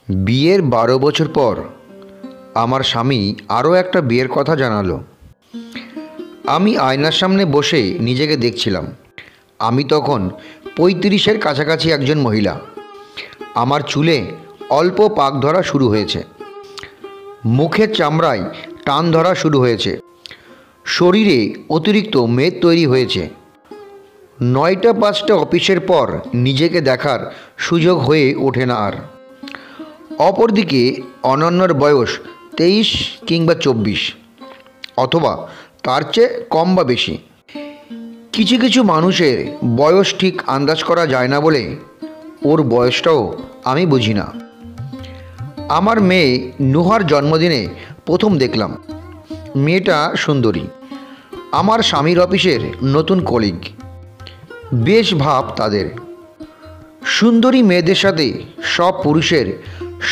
বিয়ের 12 বছর পর আমার স্বামী আরও একটা বিয়ের কথা জানালো। আমি আয়নার সামনে বসে নিজেকে দেখছিলাম। আমি তখন 35-এর কাছাকাছি একজন মহিলা। আমার চুলে অল্প পাক ধরা শুরু হয়েছে, মুখের চামড়ায় টান ধরা শুরু হয়েছে, শরীরে অতিরিক্ত মেদ তৈরি হয়েছে। 9টা 5টা অফিসের পর নিজেকে দেখার সুযোগ হয়ে ওঠে না আর। অপরদিকে অনন্যার বয়স 23 কিংবা 24, অথবা তার চেয়ে কম বা বেশি। কিছু কিছু মানুষের বয়স ঠিক আন্দাজ করা যায় না বলে ওর বয়সটাও আমি বুঝি না। আমার মেয়ে নুহার জন্মদিনে প্রথম দেখলাম। মেয়েটা সুন্দরী, আমার স্বামীর অফিসের নতুন কলিগ। বেশ ভাব তাদের। সুন্দরী মেয়েদের সাথে সব পুরুষের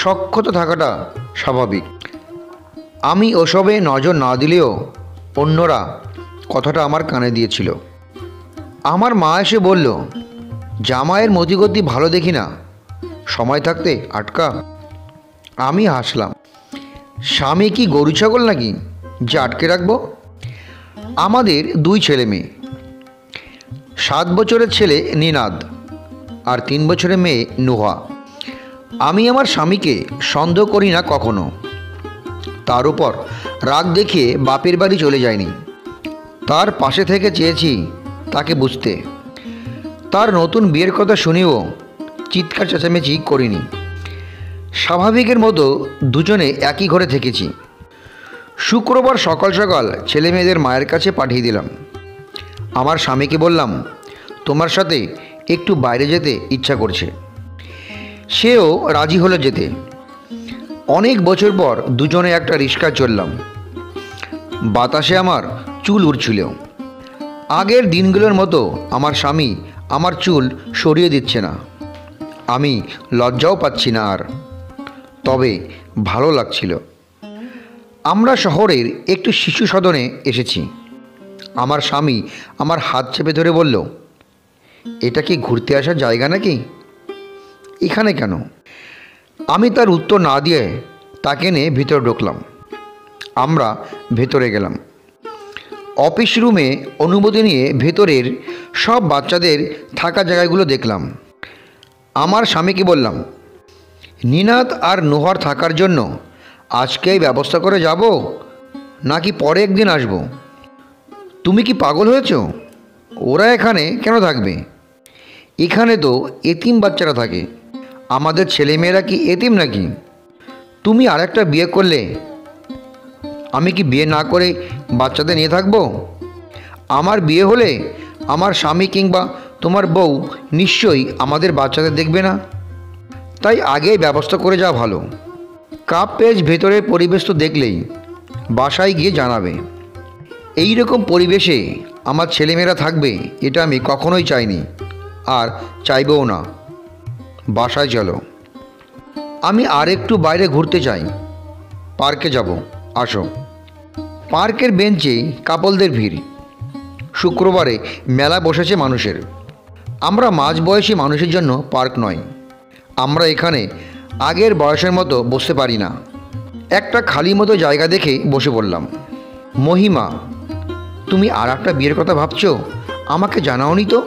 সখ্যতা থাকাটা স্বাভাবিক। আমি ওসবে নজর না দিলেও অন্যরা কথাটা আমার কানে দিয়েছিল। আমার মা এসে বলল, জামাইয়ের মতিগতি ভালো দেখি না, সময় থাকতে আটকা। আমি হাসলাম। স্বামী কি গরু ছাগল নাকি যে আটকে রাখবো? আমাদের 2 ছেলে মেয়ে। 7 বছরের ছেলে নিনাদ আর 3 বছরের মেয়ে নুহা। আমি আমার স্বামীকে সন্দেহ করি না কখনো। তার উপর রাগ দেখিয়ে বাপের বাড়ি চলে যায়নি। তার পাশে থেকে চেয়েছি তাকে বুঝতে। তার নতুন বিয়ের কথা শুনেও চিৎকার চেঁচামেচি করিনি। স্বাভাবিকের মতো দুজনে একই ঘরে থেকেছি। শুক্রবার সকাল সকাল ছেলে মেয়েদের মায়ের কাছে পাঠিয়ে দিলাম। আমার স্বামীকে বললাম, তোমার সাথে একটু বাইরে যেতে ইচ্ছা করছে। সেও রাজি হলো যেতে। অনেক বছর পর দুজনে একটা রিক্সায় চললাম। বাতাসে আমার চুল উড়ছিল। আগের দিনগুলোর মতো আমার স্বামী আমার চুল সরিয়ে দিচ্ছে না। আমি লজ্জাও পাচ্ছি না আর, তবে ভালো লাগছিল। আমরা শহরের একটু শিশু সদনে এসেছি। আমার স্বামী আমার হাত চেপে ধরে বলল, এটা কি ঘুরতে আসার জায়গা নাকি? এখানে কেন? আমি তার উত্তর না দিয়ে তাকে নিয়ে ভিতরে ঢুকলাম। আমরা ভেতরে গেলাম। অফিস রুমে অনুমতি নিয়ে ভেতরের সব বাচ্চাদের থাকা জায়গাগুলো দেখলাম। আমার স্বামীকে বললাম, নিনাদ আর নুহার থাকার জন্য আজকেই ব্যবস্থা করে যাব নাকি পরে একদিন আসব? তুমি কি পাগল হয়েছ? ওরা এখানে কেন থাকবে? এখানে তো এতিম বাচ্চারা থাকে। আমাদের ছেলেমেয়েরা কি এতিম নাকি? তুমি আরেকটা বিয়ে করলে আমি কি বিয়ে না করে বাচ্চাদের নিয়ে থাকবো? আমার বিয়ে হলে আমার স্বামী কিংবা তোমার বউ নিশ্চয়ই আমাদের বাচ্চাদের দেখবে না। তাই আগেই ব্যবস্থা করে যাওয়া ভালো। কাপ পেজ ভেতরের পরিবেশ তো দেখলেই, বাসায় গিয়ে জানাবে। এই রকম পরিবেশে আমার ছেলেমেয়েরা থাকবে এটা আমি কখনোই চাইনি, আর চাইবও না। বাসায় চলো। আমি আর একটু বাইরে ঘুরতে চাই। পার্কে যাব, আসো। পার্কের বেঞ্চে কাপলদের ভিড়। শুক্রবারে মেলা বসেছে মানুষের। আমরা মাঝবয়সী মানুষের জন্য পার্ক নয়। আমরা এখানে আগের বয়সের মতো বসতে পারি না। একটা খালি মতো জায়গা দেখে বসে পড়লাম। মহিমা, তুমি আর একটা বিয়ের কথা ভাবছো? আমাকে জানাওনি তো?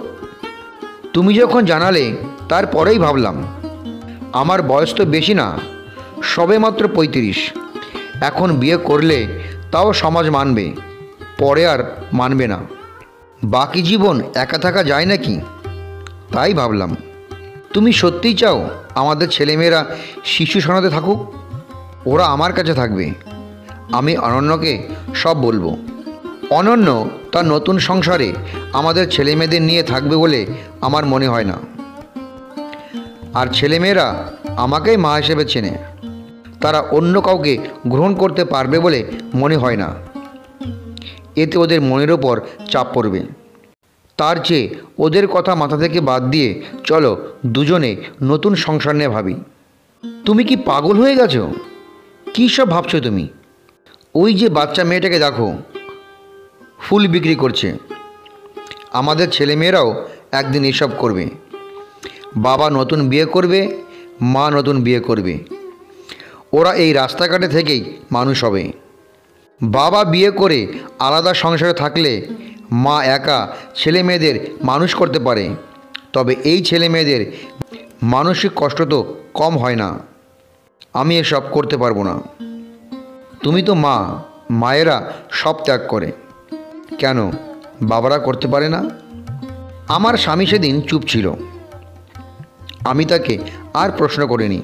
তুমি যখন জানালে তারপরেই ভাবলাম। আমার বয়স তো বেশি না, সবে মাত্র 35। এখন বিয়ে করলে তাও সমাজ মানবে, পরে আর মানবে না। বাকি জীবন একা থাকা যায় নাকি? তাই ভাবলাম। তুমি সত্যিই চাও আমাদের ছেলেমেয়েরা শিশু সনাতে থাকুক? ওরা আমার কাছে থাকবে। আমি অনন্যকে সব বলবো। অনন্য তার নতুন সংসারে আমাদের ছেলেমেয়েদের নিয়ে থাকবে বলে আমার মনে হয় না। আর ছেলেমেয়েরা আমাকেই মা হিসেবে চেনে। তারা অন্য কাউকে গ্রহণ করতে পারবে বলে মনে হয় না। এতে ওদের মনের ওপর চাপ পড়বে। তার চেয়ে ওদের কথা মাথা থেকে বাদ দিয়ে চলো দুজনে নতুন সংসার নিয়ে ভাবি। তুমি কি পাগল হয়ে গেছো? কী সব ভাবছো তুমি? ওই যে বাচ্চা মেয়েটাকে দেখো, ফুল বিক্রি করছে। আমাদের ছেলেমেয়েরাও একদিন এসব করবে। বাবা নতুন বিয়ে করবে, মা নতুন বিয়ে করবে, ওরা এই রাস্তাঘাটে থেকেই মানুষ হবে। বাবা বিয়ে করে আলাদা সংসারে থাকলে মা একা ছেলে মেয়েদের মানুষ করতে পারে, তবে এই ছেলে মেয়েদের মানসিক কষ্ট তো কম হয় না। আমি এসব করতে পারবো না। তুমি তো মা, মায়েরা সব ত্যাগ করে, কেন বাবারা করতে পারে না? আমার স্বামী সেদিন চুপ ছিল। আমি তাকে আর প্রশ্ন করিনি,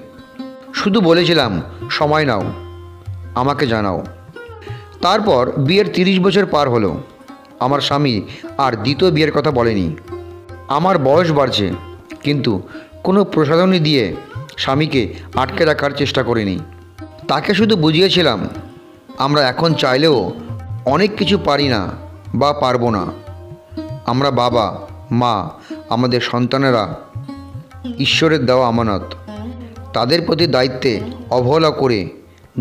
শুধু বলেছিলাম সময় নাও, আমাকে জানাও। তারপর বিয়ের 30 বছর পার হলো। আমার স্বামী আর দ্বিতীয় বিয়ের কথা বলেনি। আমার বয়স বাড়ছে, কিন্তু কোনো প্রসাধনী দিয়ে স্বামীকে আটকে রাখার চেষ্টা করিনি। তাকে শুধু বুঝিয়েছিলাম আমরা এখন চাইলেও অনেক কিছু পারি না বা পারবো না। আমরা বাবা মা, আমাদের সন্তানেরা ঈশ্বরের দেওয়া আমানত। তাদের প্রতি দায়িত্বে অবহেলা করে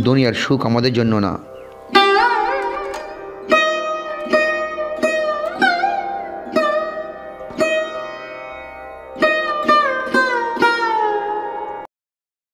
দুনিয়ার সুখ আমাদের জন্য না।